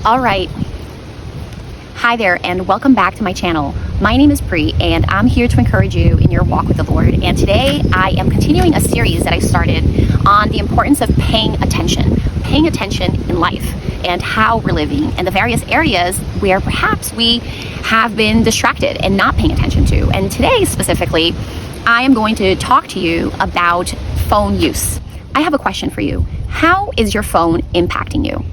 All right. Hi there, and welcome back to my channel. My name is Pri, and I'm here to encourage you in your walk with the Lord. And today I am continuing a series that I started on the importance of paying attention in life and how we're living and the various areas where perhaps we have been distracted and not paying attention to. And today specifically, I am going to talk to you about phone use. I have a question for you. How is your phone impacting you?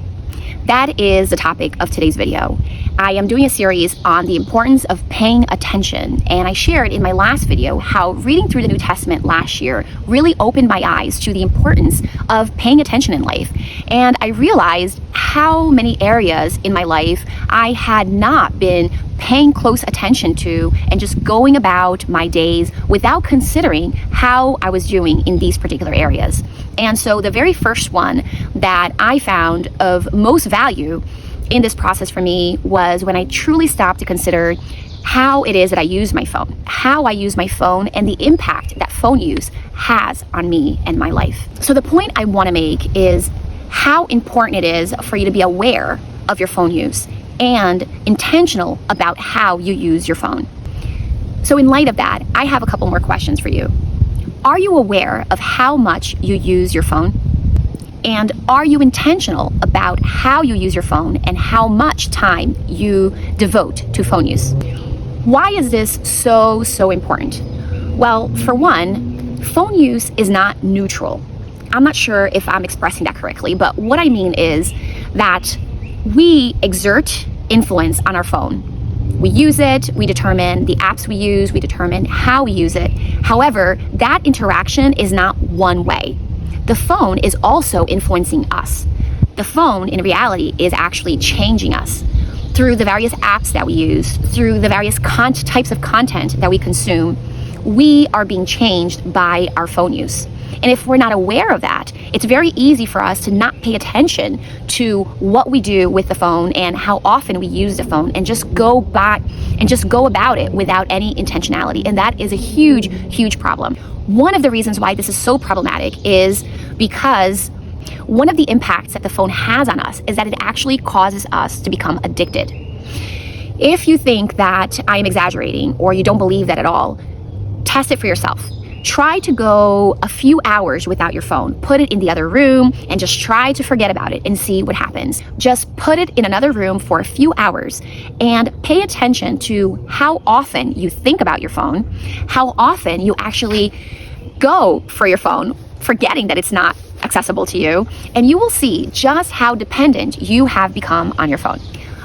That is the topic of today's video. I am doing a series on the importance of paying attention, and I shared in my last video how reading through the New Testament last year really opened my eyes to the importance of paying attention in life. And I realized how many areas in my life I had not been paying close attention to and just going about my days without considering how I was doing in these particular areas. And so the very first one that I found of most value in this process for me was when I truly stopped to consider how it is that I use my phone, and the impact that phone use has on me and my life. So the point I want to make is how important it is for you to be aware of your phone use and intentional about how you use your phone. So in light of that, I have a couple more questions for you. Are you aware of how much you use your phone? And are you intentional about how you use your phone and how much time you devote to phone use? Why is this so important? Well, for one, phone use is not neutral. I'm not sure if I'm expressing that correctly, but what I mean is that we exert influence on our phone. We use it, we determine the apps we use, we determine how we use it. However, that interaction is not one way. The phone is also influencing us. The phone, in reality, is actually changing us through the various apps that we use, through the various types of content that we consume. We are being changed by our phone use. And if we're not aware of that, it's very easy for us to not pay attention to what we do with the phone and how often we use the phone and just go about it without any intentionality. And that is a huge problem. One of the reasons why this is so problematic is because one of the impacts that the phone has on us is that it actually causes us to become addicted. If you think that I am exaggerating or you don't believe that at all, test it for yourself. Try to go a few hours without your phone. Put it in the other room and just try to forget about it and see what happens. Just put it in another room for a few hours and pay attention to how often you think about your phone, how often you actually go for your phone, forgetting that it's not accessible to you, and you will see just how dependent you have become on your phone.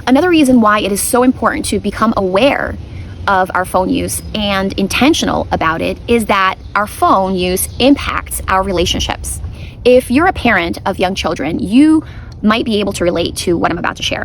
Another reason why it is so important to become aware of our phone use and intentional about it is that our phone use impacts our relationships. If you're a parent of young children, you might be able to relate to what I'm about to share.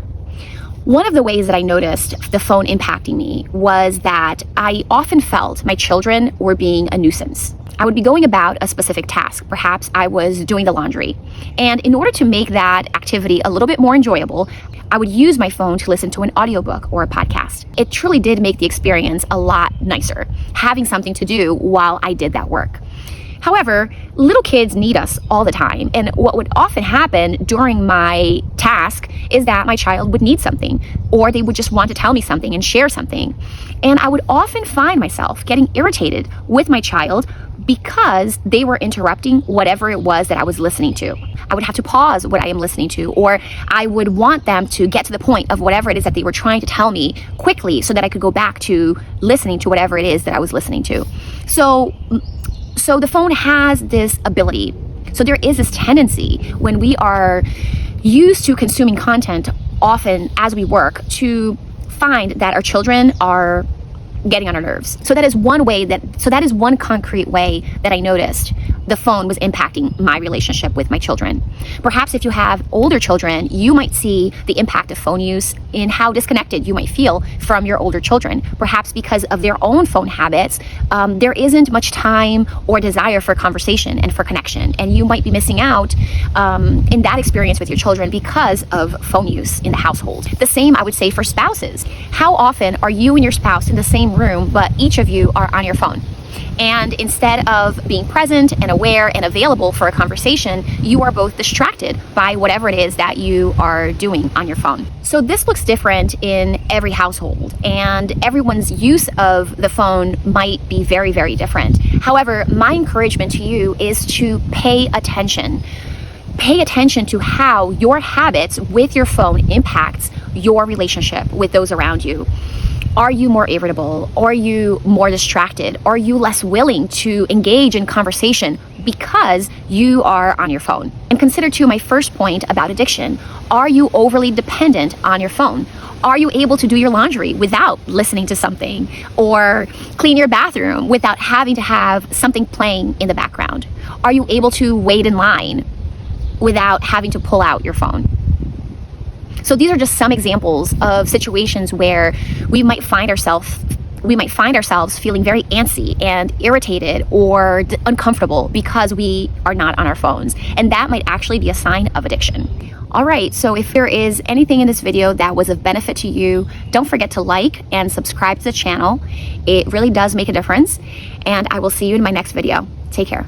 One of the ways that I noticed the phone impacting me was that I often felt my children were being a nuisance. I would be going about a specific task. Perhaps I was doing the laundry. And in order to make that activity a little bit more enjoyable, I would use my phone to listen to an audiobook or a podcast. It truly did make the experience a lot nicer, having something to do while I did that work. However, little kids need us all the time, and what would often happen during my task is that my child would need something, or they would just want to tell me something and share something. And I would often find myself getting irritated with my child because they were interrupting whatever it was that I was listening to. I would have to pause what I am listening to, or I would want them to get to the point of whatever it is that they were trying to tell me quickly so that I could go back to listening to whatever it is that I was listening to. So the phone has this ability. So there is this tendency when we are used to consuming content often as we work to find that our children are getting on our nerves. So that is one concrete way that I noticed the phone was impacting my relationship with my children. Perhaps if you have older children, you might see the impact of phone use in how disconnected you might feel from your older children. Perhaps because of their own phone habits, there isn't much time or desire for conversation and for connection. And you might be missing out in that experience with your children because of phone use in the household. The same I would say for spouses. How often are you and your spouse in the same room, but each of you are on your phone? And instead of being present and aware and available for a conversation, you are both distracted by whatever it is that you are doing on your phone. So this looks different in every household, and everyone's use of the phone might be very, very different. However, my encouragement to you is to pay attention. Pay attention to how your habits with your phone impacts your relationship with those around you. Are you more irritable? Are you more distracted? Are you less willing to engage in conversation because you are on your phone? And consider too my first point about addiction. Are you overly dependent on your phone? Are you able to do your laundry without listening to something, or clean your bathroom without having to have something playing in the background? Are you able to wait in line without having to pull out your phone? So these are just some examples of situations where we might find ourselves feeling very antsy and irritated or uncomfortable because we are not on our phones. And that might actually be a sign of addiction. All right, so if there is anything in this video that was of benefit to you, don't forget to like and subscribe to the channel. It really does make a difference. And I will see you in my next video. Take care.